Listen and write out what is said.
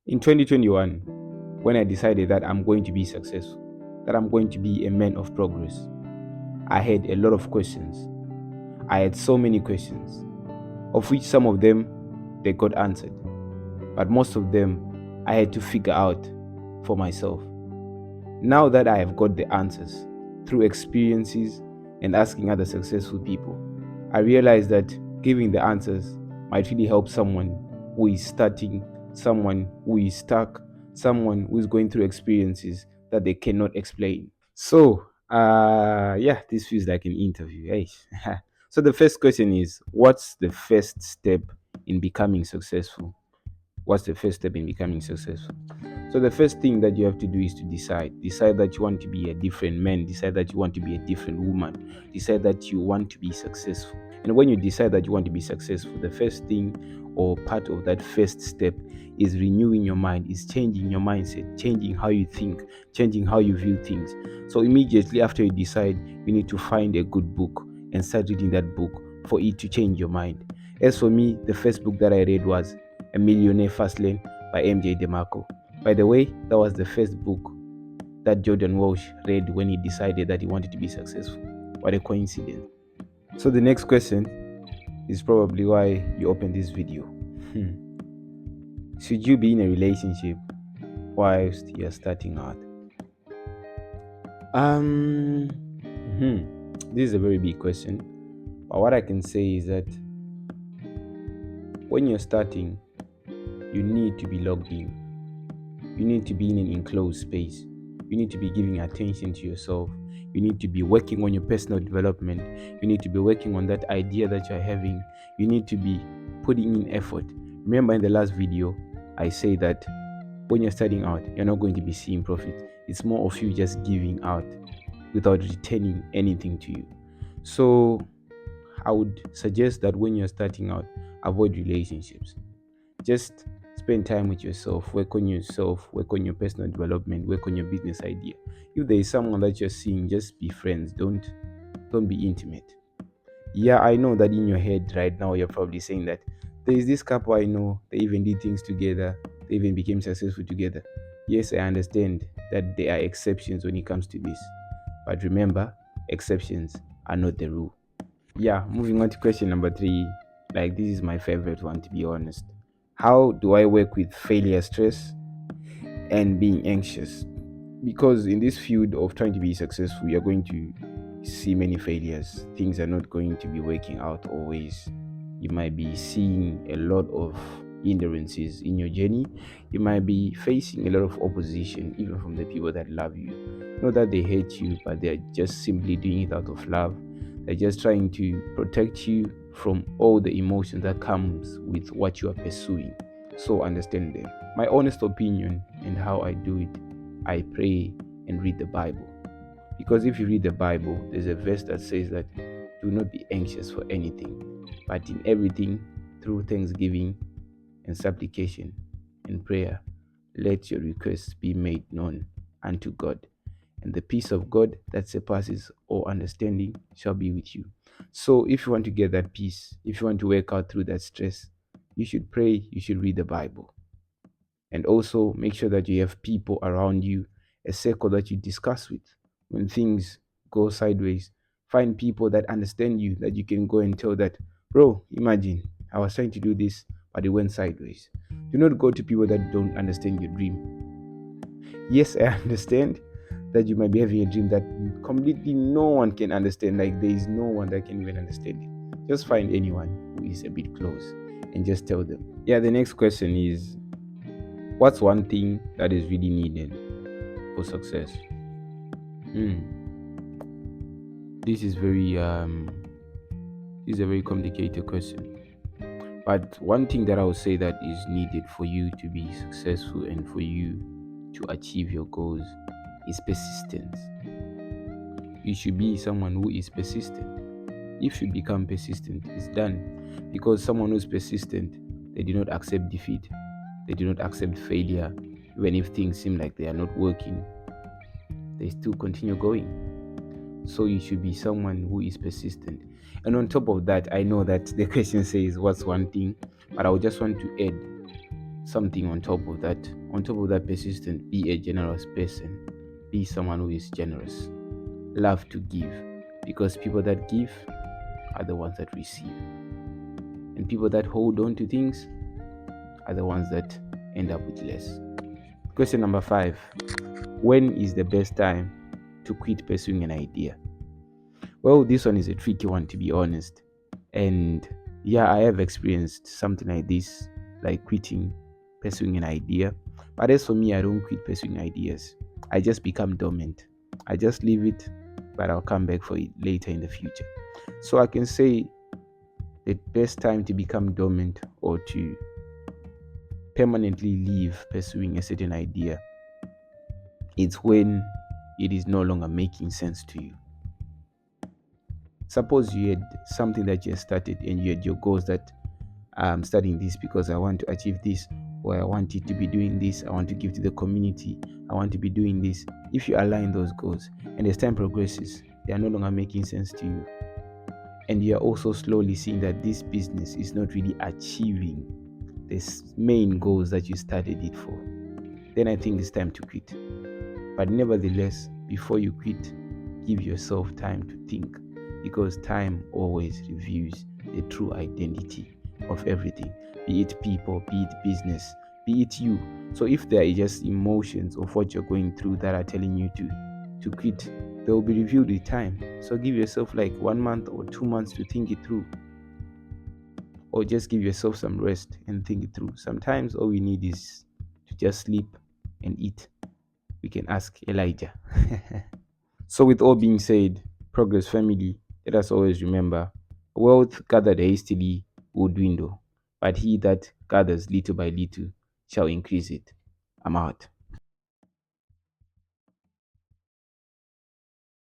In 2021, when I decided that I'm going to be successful, that I'm going to be a man of progress, I had a lot of questions. I had so many questions, of which some of them they got answered, but most of them I had to figure out for myself. Now that I have got the answers through experiences and asking other successful people, I realize that giving the answers might really help someone who is starting, someone who is stuck, someone who is going through experiences that they cannot explain. So, yeah, this feels like an interview. Hey. So the first question is, what's the first step in becoming successful? What's the first step in becoming successful? So the first thing that you have to do is to decide that you want to be a different man, decide that you want to be a different woman, decide that you want to be successful. And when you decide that you want to be successful, the first thing or part of that first step is renewing your mind, is changing your mindset, changing how you think, changing how you view things. So immediately after you decide, you need to find a good book and start reading that book for it to change your mind. As for me, the first book that I read was A Millionaire Fast Lane by MJ DeMarco. By the way, that was the first book that Jordan Walsh read when he decided that he wanted to be successful. What a coincidence. So the next question is probably why you opened this video. Should you be in a relationship whilst you're starting out? This is a very big question. But what I can say is that when you're starting, you need to be logged in. You need to be in an enclosed space. You need to be giving attention to yourself. You need to be working on your personal development. You need to be working on that idea that you're having. You need to be putting in effort. Remember in the last video, I say that when you're starting out, you're not going to be seeing profit. It's more of you just giving out without returning anything to you. So I would suggest that when you're starting out, avoid relationships. Just spend time with yourself, work on yourself, work on your personal development, work on your business idea. If there is someone that you're seeing, just be friends. Don't be intimate. Yeah, I know that in your head right now you're probably saying that there is this couple I know, they even did things together, they even became successful together. Yes, I understand that there are exceptions when it comes to this. But remember, exceptions are not the rule. Yeah, moving on to question number 3. Like, this is my favorite one, to be honest. How do I work with failure stress and being anxious? Because in this field of trying to be successful, you're going to see many failures. Things are not going to be working out always. You might be seeing a lot of hindrances in your journey. You might be facing a lot of opposition, even from the people that love you. Not that they hate you, but they're just simply doing it out of love. They're just trying to protect you from all the emotions that comes with what you are pursuing. So understand them. My honest opinion and how I do it, I pray and read the Bible. Because if you read the Bible, there's a verse that says that do not be anxious for anything, but in everything, through thanksgiving and supplication and prayer, let your requests be made known unto God. And the peace of God that surpasses all understanding shall be with you. So if you want to get that peace, if you want to work out through that stress, you should pray, you should read the Bible. And also make sure that you have people around you, a circle that you discuss with. When things go sideways, find people that understand you, that you can go and tell that, bro, imagine I was trying to do this, but it went sideways. Do not go to people that don't understand your dream. Yes, I understand that you might be having a dream that completely no one can understand. Like, there is no one that can even understand it. Just find anyone who is a bit close and just tell them. Yeah, the next question is, what's one thing that is really needed for success? This is a very complicated question. But one thing that I would say that is needed for you to be successful and for you to achieve your goals is persistence. You should be someone who is persistent. If you become persistent, it's done. Because someone who's persistent, they do not accept defeat. They do not accept failure. Even if things seem like they are not working, they still continue going. So you should be someone who is persistent. And on top of that, I know that the question says, what's one thing? But I would just want to add something on top of that persistent, be a generous person. Be someone who is generous. Love to give, because people that give are the ones that receive, and people that hold on to things are the ones that end up with less. Question number 5: when is the best time to quit pursuing an idea? Well, this one is a tricky one, to be honest. And yeah, I have experienced something like this, like quitting pursuing an idea. But as for me, I don't quit pursuing ideas. I just become dormant. I just leave it, but I'll come back for it later in the future. So I can say the best time to become dormant or to permanently leave pursuing a certain idea, it's when it is no longer making sense to you. Suppose you had something that you had started and you had your goals that I'm studying this because I want to achieve this, or I want it to be doing this, I want to give to the community, I want to be doing this. If you align those goals and as time progresses, they are no longer making sense to you, and you are also slowly seeing that this business is not really achieving the main goals that you started it for, then I think it's time to quit. But nevertheless, before you quit, give yourself time to think, because time always reveals the true identity of everything, be it people, be it business, be it you. So if there are just emotions of what you're going through that are telling you to quit, they will be reviewed with time. So give yourself like 1 month or 2 months to think it through, or just give yourself some rest and think it through. Sometimes all we need is to just sleep and eat. We can ask Elijah. So, with all being said, Progress family, let us always remember, wealth gathered hastily will dwindle, but he that gathers little by little shall increase it. I'm out.